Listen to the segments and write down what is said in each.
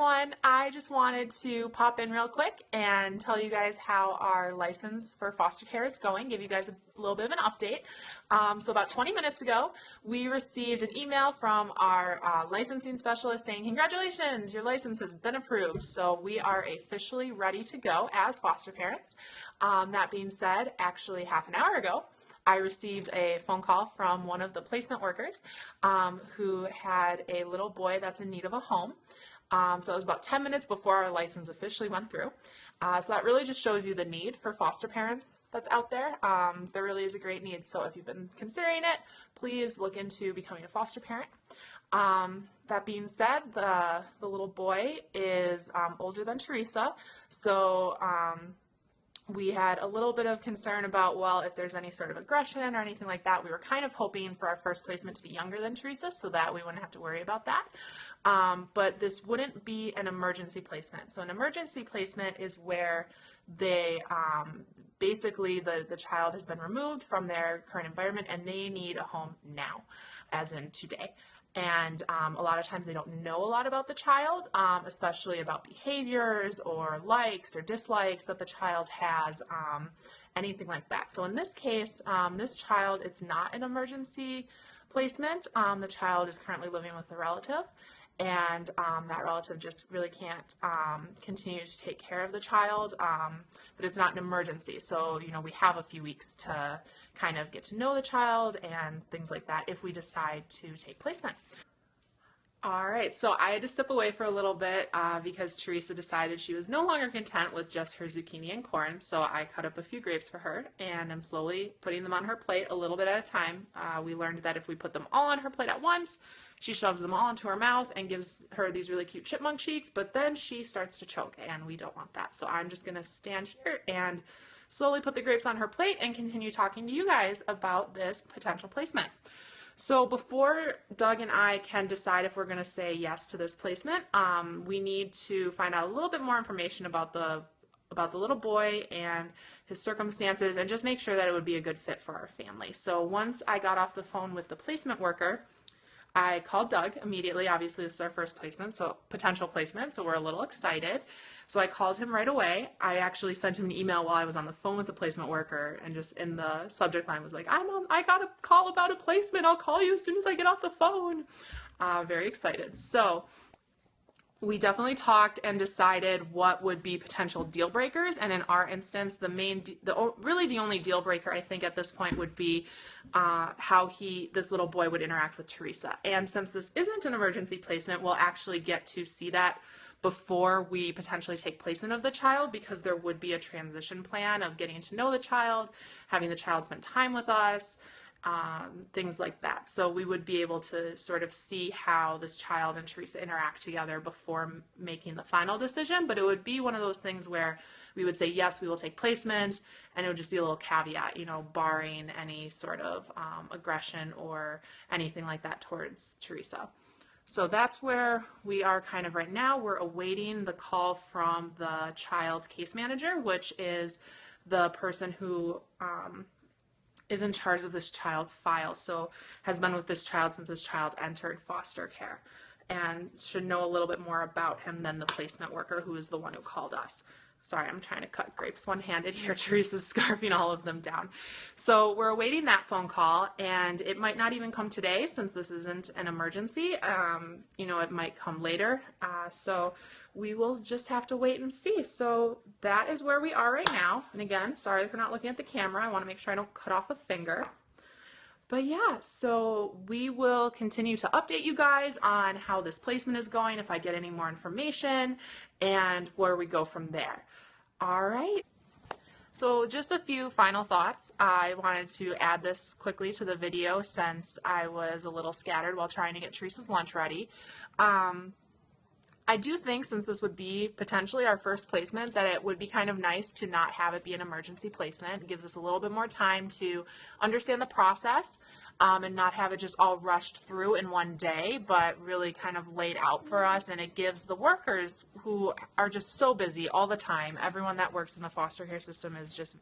everyone. I just wanted to pop in real quick and tell you guys how our license for foster care is going, give you guys a little bit of an update. So about 20 minutes ago, we received an email from our licensing specialist saying, congratulations, your license has been approved. So we are officially ready to go as foster parents. That being said, actually half an hour ago, I received a phone call from one of the placement workers who had a little boy that's in need of a home. So it was about 10 minutes before our license officially went through. So that really just shows you the need for foster parents that's out there. There really is a great need. So if you've been considering it, please look into becoming a foster parent. That being said, the little boy is older than Teresa. So we had a little bit of concern about, well, if there's any sort of aggression or anything like that. We were kind of hoping for our first placement to be younger than Teresa so that we wouldn't have to worry about that. But this wouldn't be an emergency placement. So an emergency placement is where they basically the child has been removed from their current environment and they need a home now, as in today. And a lot of times they don't know a lot about the child, especially about behaviors or likes or dislikes that the child has, anything like that. So in this case, this child, it's not an emergency placement. The child is currently living with a relative, and that relative just really can't continue to take care of the child, but it's not an emergency. So, you know, we have a few weeks to kind of get to know the child and things like that if we decide to take placement. All right, so I had to step away for a little bit because Teresa decided she was no longer content with just her zucchini and corn, so I cut up a few grapes for her, and I'm slowly putting them on her plate a little bit at a time. We learned that if we put them all on her plate at once, she shoves them all into her mouth and gives her these really cute chipmunk cheeks, but then she starts to choke, and we don't want that. So I'm just going to stand here and slowly put the grapes on her plate and continue talking to you guys about this potential placement. So before Doug and I can decide if we're going to say yes to this placement, we need to find out a little bit more information about the little boy and his circumstances and just make sure that it would be a good fit for our family. So once I got off the phone with the placement worker, I called Doug immediately. Obviously, this is our first placement, so potential placement, so we're a little excited. So I called him right away. I actually sent him an email while I was on the phone with the placement worker, and just in the subject line was like, I got a call about a placement. I'll call you as soon as I get off the phone. Very excited. So we definitely talked and decided what would be potential deal breakers, and in our instance, really the only deal breaker I think at this point would be how this little boy would interact with Teresa. And since this isn't an emergency placement, we'll actually get to see that before we potentially take placement of the child, because there would be a transition plan of getting to know the child, having the child spend time with us, things like that. So we would be able to sort of see how this child and Teresa interact together before making the final decision. But it would be one of those things where we would say, yes, we will take placement, and it would just be a little caveat, you know, barring any sort of aggression or anything like that towards Teresa. So that's where we are kind of right now. We're awaiting the call from the child's case manager, which is the person who is in charge of this child's file, so has been with this child since this child entered foster care and should know a little bit more about him than the placement worker, who is the one who called us. Sorry, I'm trying to cut grapes one-handed here. Teresa's scarfing all of them down. So we're awaiting that phone call, and it might not even come today since this isn't an emergency. You know, it might come later. So we will just have to wait and see. So that is where we are right now. And again, sorry for not looking at the camera. I want to make sure I don't cut off a finger. But yeah, so we will continue to update you guys on how this placement is going, if I get any more information, and where we go from there. All right. So just a few final thoughts. I wanted to add this quickly to the video since I was a little scattered while trying to get Teresa's lunch ready. I do think, since this would be potentially our first placement, that it would be kind of nice to not have it be an emergency placement. It gives us a little bit more time to understand the process and not have it just all rushed through in one day, but really kind of laid out for us. And it gives the workers, who are just so busy all the time, everyone that works in the foster care system is just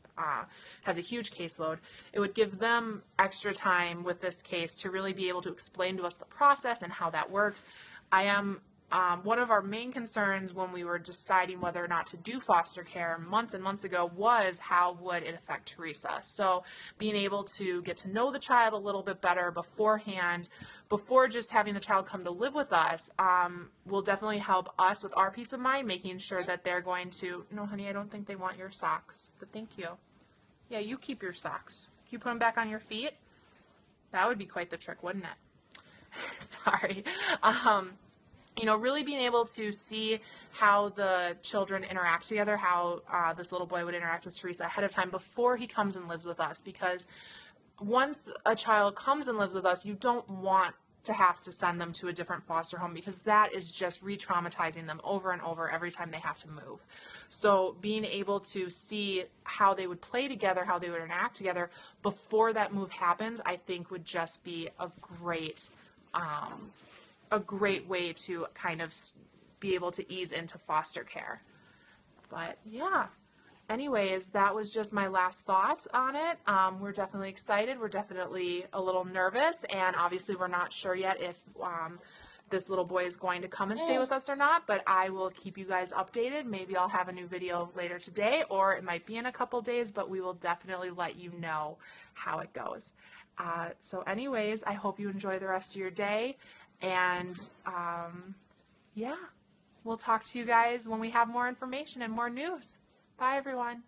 has a huge caseload. It would give them extra time with this case to really be able to explain to us the process and how that works. I am One of our main concerns when we were deciding whether or not to do foster care months and months ago was how would it affect Teresa. So being able to get to know the child a little bit better beforehand, before just having the child come to live with us, will definitely help us with our peace of mind, making sure that they're going to, no honey, I don't think they want your socks, but thank you. Yeah, you keep your socks. Can you put them back on your feet? That would be quite the trick, wouldn't it? Sorry. Really being able to see how the children interact together, how this little boy would interact with Teresa ahead of time before he comes and lives with us. Because once a child comes and lives with us, you don't want to have to send them to a different foster home, because that is just re-traumatizing them over and over every time they have to move. So being able to see how they would play together, how they would interact together before that move happens, I think would just be a great way to kind of be able to ease into foster care. But yeah, anyways, that was just my last thought on it. We're definitely excited. We're definitely a little nervous, and obviously we're not sure yet if this little boy is going to come and stay with us or not, but I will keep you guys updated. Maybe I'll have a new video later today, or it might be in a couple days, but we will definitely let you know how it goes. So anyways, I hope you enjoy the rest of your day, and yeah, we'll talk to you guys when we have more information and more news. Bye, everyone.